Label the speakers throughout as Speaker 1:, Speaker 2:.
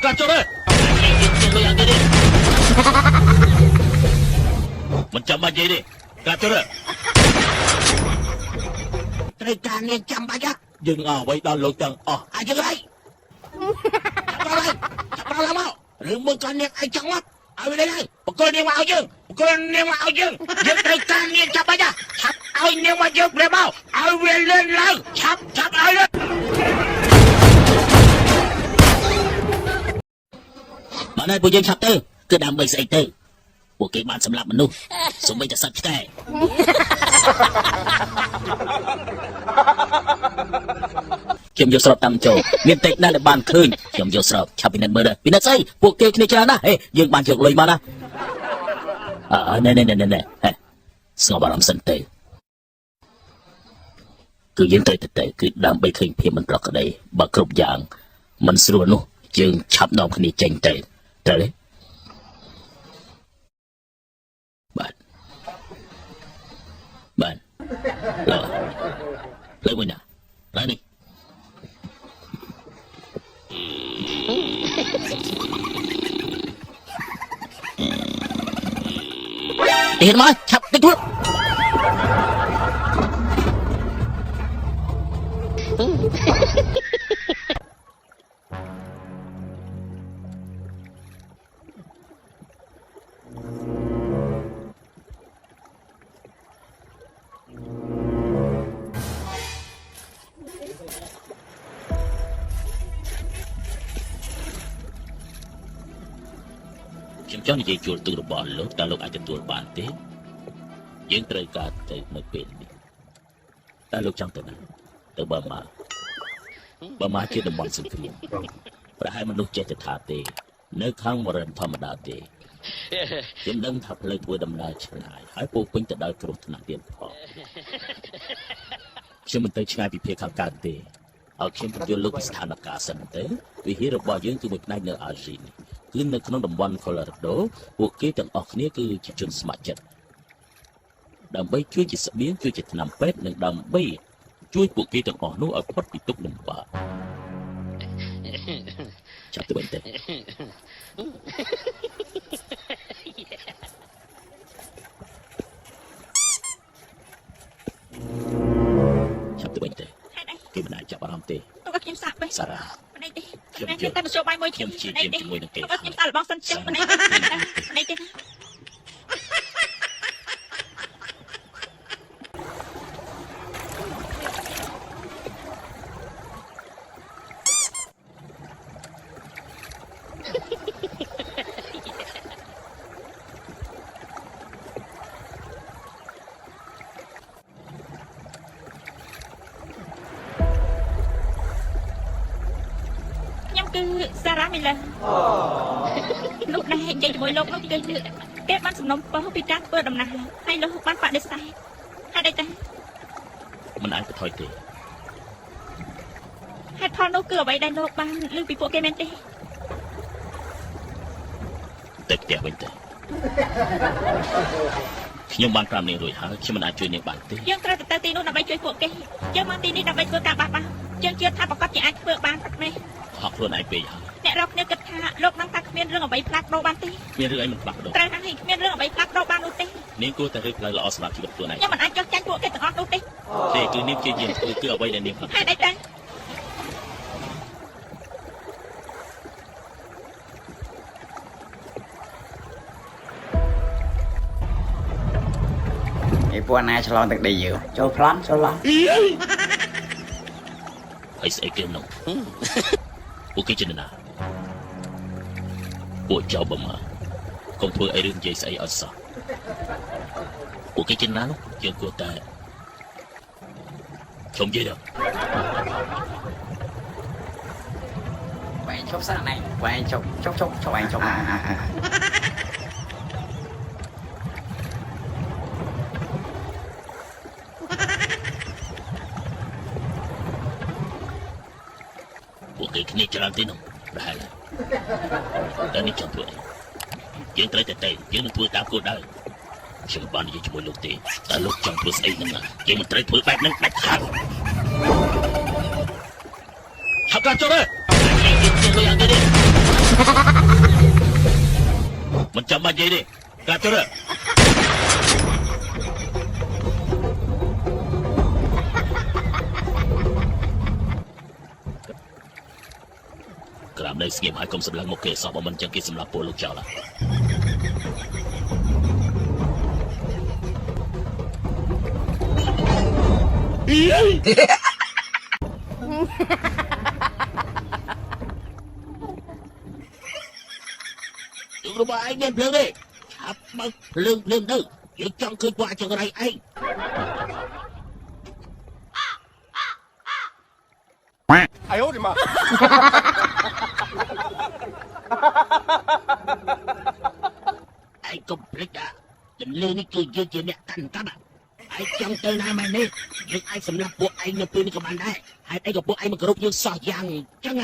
Speaker 1: កកាត់ចុះទេលុយអាគេទេមិនចាំបាច់និយាយទេកាត់ចុះទេត្រូវការអ្នកចាំបាច់យើងអស់អ្វីដល់លោកទាំងអស់អាចទៅហើយចាប់ដល់មករឿងមើលកាន់អ្នកឯងចង់មកឲ្យវាហើយបកគលនាងមកឲ្យយើងយើងត្រូវការនាងចាប់បាច់ឆាប់ឲ្យនាងមកយើងព្រមមកឲ្យវាលឿនឡើងឆាប់ឲ្យបានហើយពួកយើងឆាប់ទៅគឺដើម្បីស្អីទៅពួកគេបានសម្លាប់មនុស្សសូម្បីតែសត្វឆ្កែខ្ញុំយកស្របតាមចូលមានតិចណាស់ដែលបានឃើញខ្ញុំយកស្របឆាប់ពិនិត្យមើលទៅពិនិត្យស្អីពួកគេគ្នាច្រើនណាស់ហេយើងបានយកលុយមកណាណែស្ងប់អារម្មណ៍សិនទៅគឺយើងត្រូវទៅគឺដើម្បីឃើញភាពមិនប្រក្រតីបើគ្រប់យ៉ាងមិនស្រួលនោះយើងឆាប់នាំគ្នាចេញទៅត្រូវទេបាទលើវិញណាឡើងនេះเห็นไหมฉับติดทุกខ្ញុំចង់និយាយជួលទូរបស់លោកតើលោកអាចទទួលបានទេយើងត្រូវការទៅនៅពេលនេះតើលោកចង់ទៅណាទៅបឺម៉ាជាតំបន់សង្គ្រាមប្រហែលមនុស្សចេះតែថាទេនៅខាងមរិនធម្មតាទេខ្ញុំដឹងថាផ្លូវធ្វើដំណើរឆ្ងាយហើយពោពេញទៅដោយគ្រោះថ្នាក់ទៀតផងខ្ញុំមិនទៅឆ្ងាយពីភូមិខាងកើតទេឲ្យខ្ញុំបញ្យល់លោកពីស្ថានភាពសិនទៅវិហាររបស់យើងគឺមួយផ្នែកនៅអាស៊ីនេះគឺនៅក្នុងតំបន់ Colorado ពួកគេទាំងអស់គ្នាគឺជាជនស្ម័គ្រចិត្តដើម្បីជួយជាស្បៀងជួយជាថ្នាំពេទ្យនិងដើម្បីជួយពួកគេទាំងអស់នោះឲ្យផុតពីទុក្ខលំបាកចាប់ទៅវិញទៅចាប់ទៅវិញទៅគេមិនអាចចាប់អារម្មណ៍ទេខ្ញុំសាក់បេះសារ៉ាមិនទេខ្ញុំតែមជ្ឈបាយមួយខ្ញុំជាជាមួយនឹងគេខ្ញុំសាក់របស់សិនចិត្តមិនទេគឺសារ៉ាមីឡាលោកដែរនិយាយជាមួយលោកនោះគឺគេបានសំណុំពរពីការធ្វើដំណើរហើយលោកបានបដិសេធហើយតែមិនអាចទៅថយទេហេតុផលនោះគឺអ្វីដែលលោកបានលើពីពួកគេមែនទេទៅផ្ទះវិញទៅខ្ញុំបានប្រាប់នាងរួចហើយខ្ញុំមិនអាចជួយនាងបានទេយើងត្រូវទៅទីនោះដើម្បីជួយពួកគេយើងមកទីនេះដើម្បីធ្វើការបះបោរយើងជឿថាប្រកាសជាអាចធ្វើបានព្រឹកនេះហក់ខ្លួនឯងពេកហើយអ្នករកគ្នាគិតថាលោកនឹងតែគ្មានរឿងអ្វីផ្លាស់ប្ដូរបានទេគ្មានរឿងអីមិនផ្លាស់ប្ដូរត្រូវហើយគ្មានរឿងអ្វីផ្លាស់ប្ដូរបាននោះទេនាងគួរតែរឹកផ្លូវល្អសម្រាប់ជីវិតខ្លួនឯងខ្ញុំមិនអាចចោះចាញ់ពួកគេទាំងអស់នោះទេគឺនាងជាយាមធ្វើគឺអ្វីដែលនាងផ្លាស់ហើយតែ
Speaker 2: ពួកណាឆ្លងទឹកដីយើងចូលប្លន់ចូលឡោះ
Speaker 1: ហើយស្អីគេនោះពួកគេជាណាពួកចៅបមាកុំធ្វើអីរឿងនិយាយស្អីអត់សោះពួកគេជាណានោះយើងគួរតែខ្ញុំនិយាយដល់
Speaker 2: បែងជប់សាក់ណៃបែងជប់បែងជប់
Speaker 1: ពួកគេគ្នាច្រើនទេនោះប្រហែលតែនេះចង់ធ្វើអីយើងត្រូវតែយើងនឹងធ្វើតាមគោលដៅខ្ញុំបាននិយាយជាមួយលោកទេតែលោកចង់ធ្វើស្អីហ្នឹងយើងមិនត្រូវធ្វើបែបហ្នឹងដាច់ខាតឆាប់កាត់ចុះទេលុយអាគេទេ
Speaker 3: มันจำมันยัยดิกลับตัวเด้อក្រាមនៅស្ងៀមហើយកុំសម្លឹងមកគេសពមិនចឹងគេសម្លាប់ពួកលោកចៅឡាយើងរបស់ឯងមានភ្លើងទេឆាប់បើកភ្លើងទៅយើងចង់ឃើញពួកចង្រៃឯង
Speaker 4: 哎呦我的妈！
Speaker 3: ឯងកុំភ្លេចណាចម្លើនេះគឺយើងជាអ្នកកាន់កាប់ឯងចង់ទៅណាមែននេះយើងអាចសម្លាប់ពួកឯងនៅពេលនេះក៏បានដែរហេតុអីក៏ពួកឯងមកគ្រប់យើងសោះយ៉ាងអញ្ចឹង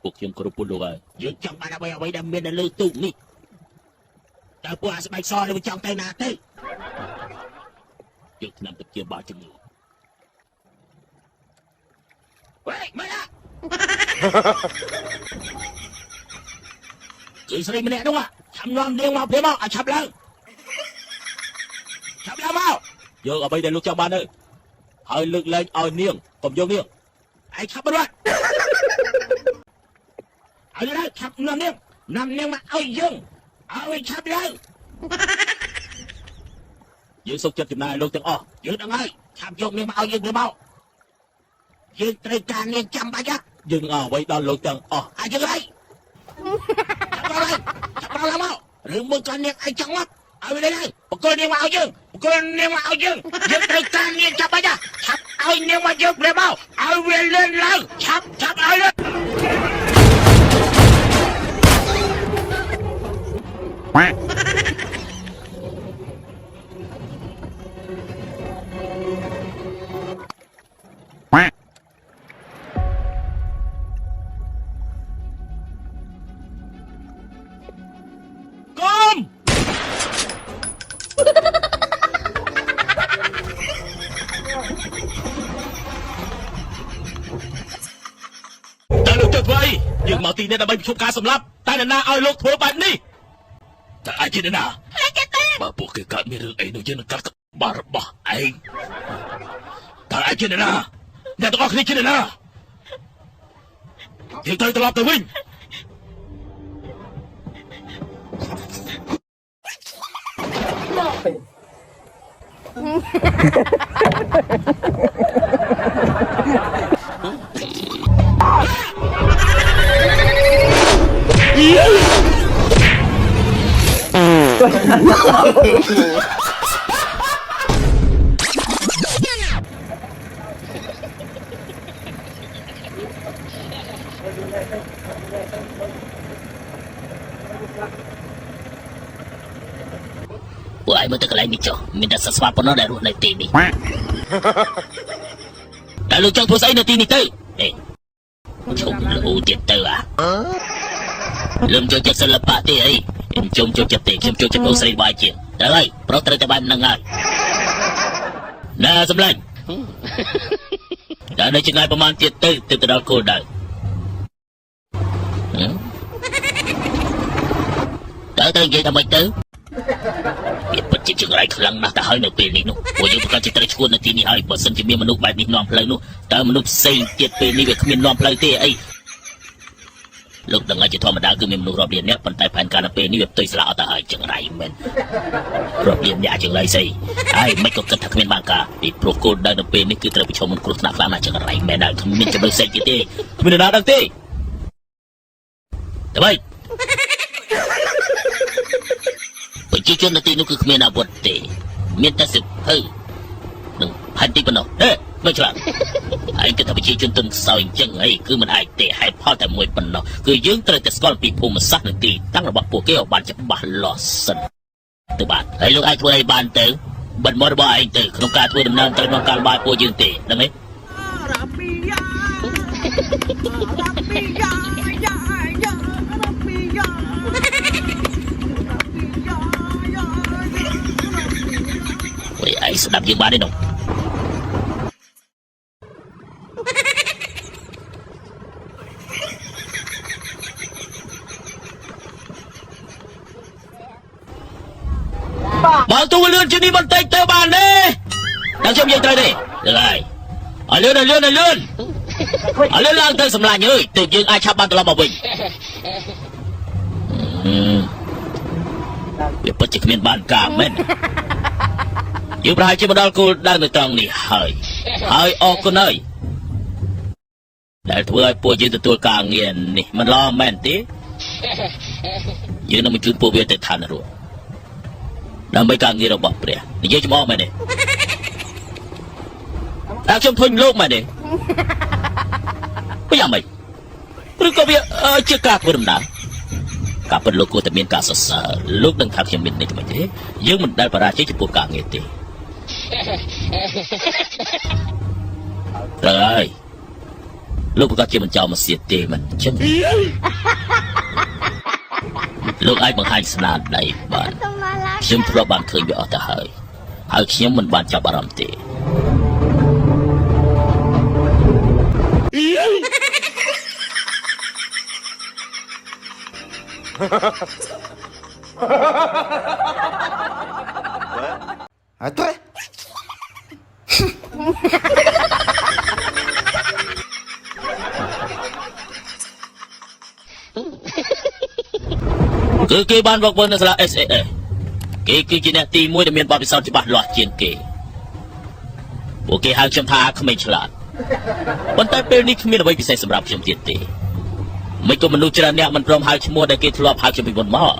Speaker 3: ពួកខ្ញុំគ្រប់ពលលោកហើយយើងចង់បានអ្វីដែលមាននៅលើទូកនេះតើពួកអាស្បែកសនេះវាចង់ទៅណាទៅយើងឆ្នាំទៅជាបាជំងឺវ៉េមើលណាគឺស្រីម្នាក់នោះឆាំនាំនាងមកព្រាមមកឲ្យឆាប់ឡើងមកយកអ្វីដែលលោកចង់បានទៅហើយលើកលែងឲ្យនាងកុំយកនាងឯងឆាប់បរត់ឲ្យឡើងឆាប់នាំនាងមកឲ្យយើងឲ្យឆាប់ឡើងយើងសុខចិត្តចំណាយលោកទាំងអស់យើងដឹងហើយឆាប់យកនាងមកឲ្យយើងទៅមកយើងត្រូវការនាងចាំបាច់យើងអ្វីដល់លោកទាំងអស់អាចយើងហើយចាប់ឡើងមករឿងមួយក៏នាងឯងចង់មកឲ្យវាឡើងបកគលនាងមកឲ្យយើងយើងត្រូវការនាងចាប់បាច់ឆាប់ឲ្យនាងមកយើងព្រមមកឲ្យវាលឿនឡើងឆាប់ឲ្យលឿនយើងមកទីនេះដើម្បីប្រជុំការសម្លាប់តែនរណាឲ្យលោកធ្វើបែបនេះតែអាចជានរណាបើពួកគេកើតមានរឿងអីនោះយើងនឹងកាត់ក្បាលរបស់ឯងតែអាចជានរណាអ្នកទាំងអស់គ្នាជានរណាយើងត្រូវត្រឡប់ទៅវិញពួកឯងមើលទៅកន្លែងនេះចុះមានតែសត្វស្វាប៉ុណ្ណោះដែលរស់នៅទីនេះតែលោកចង់ធ្វើស្អីនៅទីនេះទៅឈប់លោទៀតទៅលឹមចូលចិត្តសិល្បៈទេអីខ្ញុំចូលចិត្តទេខ្ញុំចូលចិត្តអូស្រីបាយជាងទៅហើយប្រុសត្រូវតែបែបហ្នឹងហើយណាសម្លាញ់ដល់នៅឆ្ងាយប្រហែលទៀតទៅដល់គោលដៅទៅនិយាយថាម៉េចទៅវាពិតជាចង្រៃខ្លាំងណាស់ទៅហើយនៅពេលនេះនោះពួកយើងប្រកាសជាត្រូវឈួននៅទីនេះហើយបើសិនជាមានមនុស្សបែបនេះនាំផ្លូវនោះតើមនុស្សផ្សេងទៀតពេលនេះវាគ្មាននាំផ្លូវទេអីលោកដឹងហើយជាធម្មតាគឺមានមនុស្សរាប់លានអ្នកប៉ុន្តែផែនការនៅពេលនេះវាផ្ទុយស្លាកអត់ទៅហើយចង្រៃមែនរាប់លានអ្នកចង្រៃស្អីហើយមិនក៏គិតថាគ្មានបានការពីព្រោះគោលដៅនៅពេលនេះគឺត្រូវប្រឈមមុខគ្រោះថ្នាក់ខ្លាំងណាស់ចង្រៃមែនហើយគ្មានចំណុចផ្សេងទៀតទេគ្មាននរណាដឹងទេទៅវិញប្រជាជននៅទីនោះគឺគ្មានអាវុធទេមានតែសិភៅនឹងផែនទីប៉ុណ្ណោះមិនឆ្លាតហើយគិតថាប្រជាជនទុនខ្សោយអញ្ចឹងអីគឺមិនអាចទេហេតុផលតែមួយប៉ុណ្ណោះគឺយើងត្រូវតែស្គាល់ពីភូមិសាស្ត្រនិងទីតាំងរបស់ពួកគេឲ្យបានច្បាស់លាស់សិនទៅបាទហើយលោកអាចធ្វើអីបានទៅបិទមាត់របស់ឯងទៅក្នុងការធ្វើដំណើរទៅក្នុងការបាយពួកយើងទេដឹងទេឯងស្ដាប់យើងបានទេនោះ Đang tu lươn trên đi bàn tay tơ bàn đi. Đang trong dây tay đi. Được rồi. Ở lươn. Ở lươn lang tơ sầm lại nhớ. Tự nhiên ai chắp bàn tơ bảo bình. Việc bất chỉ miền bàn cả men. Yêu hai chứ mà đo cô đang được tròn này hơi o con ơi. Để thưa bộ dưới tôi càng nghiền này mình lo men tí. Dưới nó mình chuyên bộ việc để thành rồi. Đang mấy càng nghiền đâu bọc rồi. Đi dưới cho mò mày đi. Đang trong thôn lúc mày đi. Bây giờ mày. Rồi có việc chưa cả của đầm đá. Cả phần lúc của tầm miền cả sợ lúc đang thạc hiện miền này thì mày thế. Nhưng mình đang ra chế cho bộ càng nghiền tí. Rồi. Lúc có chị mình cho một xịt tì mình chân. Lúc ai bằng hai sàn đầy bạn. Chúng tôi bạn khơi bị ở ta hơi. Hơi khiến mình bạn cho bà làm tì.
Speaker 2: Thôi.
Speaker 3: Cứ ban bọc vân là SAA. Cái chuyện này tìm mua để miền Bắc sau chỉ bắt loạt chiến kỳ. Bộ cái hai chấm tha không mấy chլát. Vấn đề bên này không biết là vì sao sầm rạp chấm tiệt tê. Mấy cô mình nuôi chăn nè mình prom hai chấm mua để cái thua hai chấm bị vốn mỏ.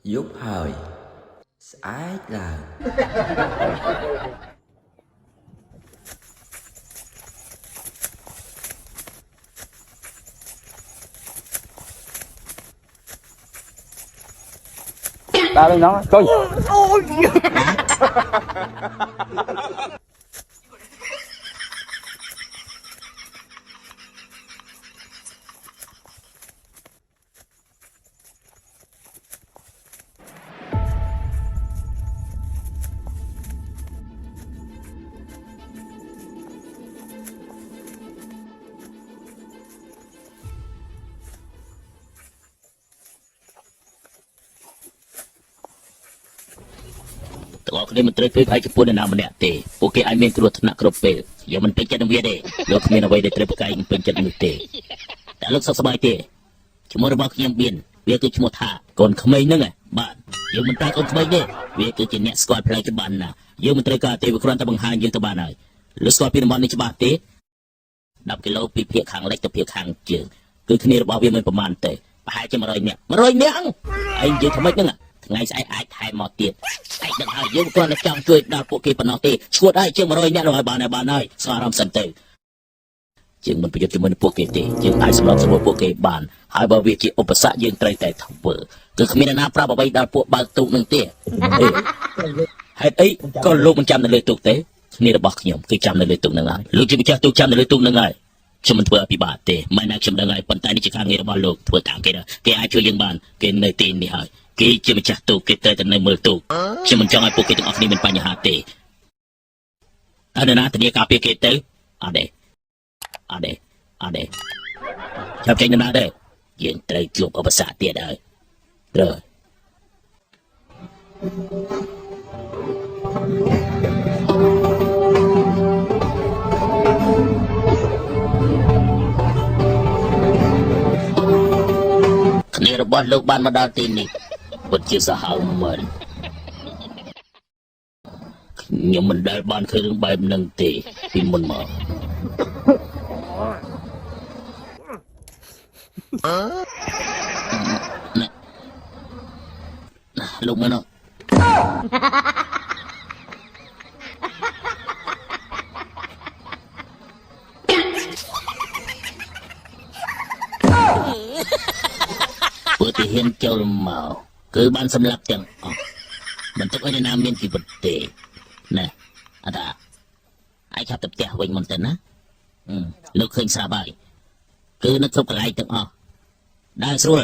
Speaker 2: Giúp hơi. Ái là.
Speaker 5: Tao lên nó coi.
Speaker 3: Tengok ni menteri pergi hai Jepun dan nama te. Okey, I mean kerut nak keropel. Yang men pencet dia deh. Lo kemana away dia terpakai pencet ni te. Tak lok sabai te. Cuma rebak yang bin. Dia tu cuma tha. Kon kemai nang ban. Yang menteri kon kemai deh. Dia tu jenis squad play ke ban na. Yang menteri ka te berkuran tabang hang yang teban ai. Lo squad pin ban ni cepat te. 10 គីឡូពីភាគខាងលិចទៅភាគខាងជើងគឺគ្នារបស់វាមិនប្រមាណទេប្រហែលជា100នាក់100នាក់ឯងនិយាយថាម៉េចហ្នឹងថ្ងៃស្អែកអាចថែមមកទៀតឯងដឹងហើយយើងគ្រាន់តែចង់ជួយដល់ពួកគេប៉ុណ្ណោះទេឈួតហើយជាង100នាក់នោះហើយបានហើយស្គាល់អារម្មណ៍សិនទៅជាងមិនប្រយុទ្ធជាមួយនឹងពួកគេទេយើងអាចសម្របសម្រួលពួកគេបានហើយបើវាជាឧបសគ្គយើងត្រូវតែធ្វើគឺគ្មានអ្នកណាប្រាប់អ្វីដល់ពួកបើកទូកនឹងទេហេតុអីក៏លោកមិនចាំនៅលើទូកទេគ្នារបស់ខ្ញុំគឺចាំនៅលើទូកនឹងហើយលោកជាម្ចាស់ទូកចាំនៅលើទូកនឹងហើយខ្ញុំមិនធ្វើអភិបាលទេមិនណាខ្ញុំដឹងហើយប៉ុន្តែនេះជាការងាររបស់លោកធ្វើតាមគេដែរគេអាចជួយយើងបានគេនៅទីនេះហើយគេជាម្ចាស់ទូកគេត្រូវតែនៅមើលទូកខ្ញុំមិនចង់ឲ្យពួកគេទាំងអស់គ្នាមានបញ្ហាទេតើនរណាធានាការពារគេទៅអត់ទេចាប់ចេញនរណាទេយើងត្រូវជួបឧបសគ្គទៀតហើយត្រូវគ្នារបស់លោកបានមកដល់ទីនេះពិតជាសាហាវមែនខ្ញុំមិនដែលបានឃើញរឿងបែបហ្នឹងទេពីមុនមកលោកមែនអត់ព្រោះទីហ៊ានចូលមក cứ ban xâm lập tiếng mình tức ở đây nam miền kỳ vật tệ nè ta ai chắp tập tẹo mình tên á lúc khơi xa bài cứ nó không lại tiếng đa số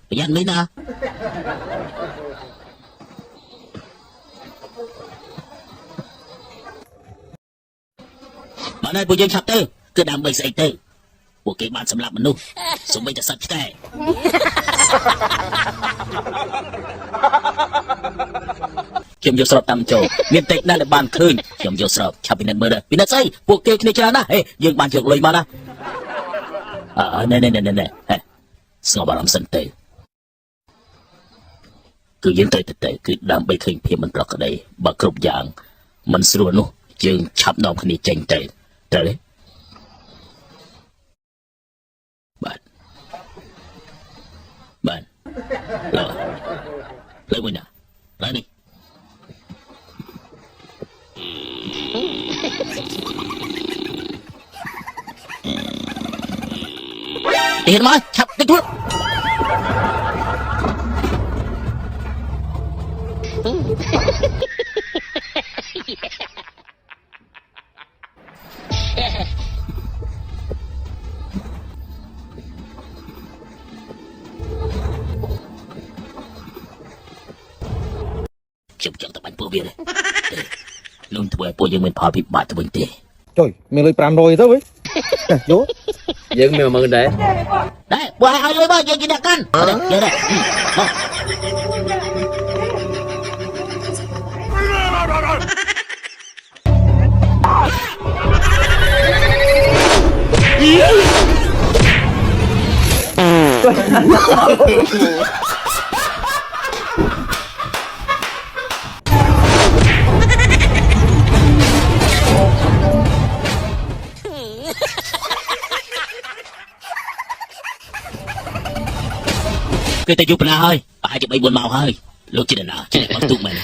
Speaker 3: bây giờ mấy na bạn ơi bây giờ chắp tư cứ đam bầy dậy tư bộ cái bạn xâm lập mình luôn xuống bây giờ sạch cáiខ្ញុំយកស្របតាមចូលមានតិចណាស់ដែលបានឃើញខ្ញុំយកស្របឆាប់ពីនិតមើលទៅពីនិតស្អីពួកគេគ្នាច្រើនណាស់ហេយើងបានយកលុយមកណាណែស្ងប់អារម្មណ៍សិនទៅគឺយើងត្រូវទៅគឺដើម្បីឃើញភាពមិនប្រក្រតីបើគ្រប់យ៉ាងមិនស្រួលនោះយើងឆាប់នាំគ្នាចេញទៅត្រូវទេបាទលើមួយណាឡើយនេះเห็นไหมฉับติดทุกខ្ញុំចង់ទៅបាញ់ពួកវានោះធ្វើឲ្យពួកយើងមានផលពិបាកទៅវិញទេ
Speaker 5: Trời, mình lấy 500 thôi. Vô.
Speaker 2: Dừng mèo mừng đấy.
Speaker 3: Đấy, bữa hai lưỡi bao nhiêu chỉ đặt cân. Đây, đây. Cái tay chụp nào hơi, ai chụp bay buồn màu hơi, lúc chỉ nào, chỉ để con tụi mình.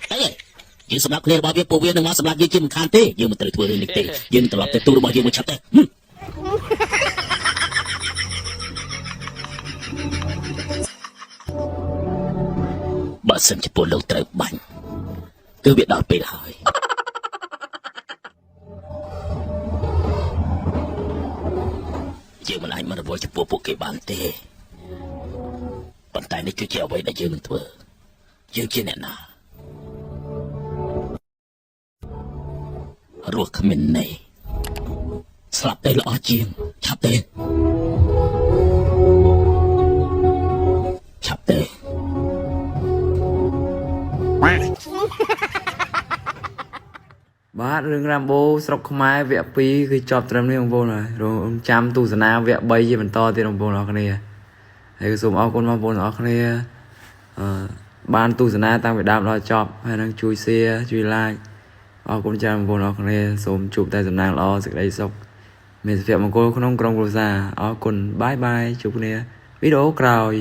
Speaker 3: Đấy, dương sầm lắc lên bao nhiêu bộ viên đừng mà sầm lắc dương chim khan tê, dương mà tự thua lên lịch tê, dương tập tới tu bao nhiêu mà chặt tê. Bà sân chỉ buồn lâu tới bánh, cứ biết đòi bê hơi. Dương mà lại mà vô chụp bộ cái bàn tê. Bàn tay này cứ treo vậy đã dương mình thua dương kia nè nà ruột mình này slap đây là ó chiên chắp đây
Speaker 2: Bát rừng Rambo sọc khmai vẹt piคือจอบត្រឹមនេះបងប្អូនហើយរងចាំទស្សនាវគ្គ3ជាបន្តទៀតបងប្អូនអរគ្នាហើយសូមអរគុណបងប្អូនអរគ្នាបានទស្សនាតាំងពីដើមដល់ចប់ហើយនឹងជួយ share ជួយ like អរគុណច្រើនបងប្អូនអរគ្នាសូមជួបតែសំណាងល្អសេចក្តីសុខមានសុភមង្គលក្នុងក្រុមគ្រួសារអរគុណបាយបាយជួបគ្នាវីដេអូក្រោយ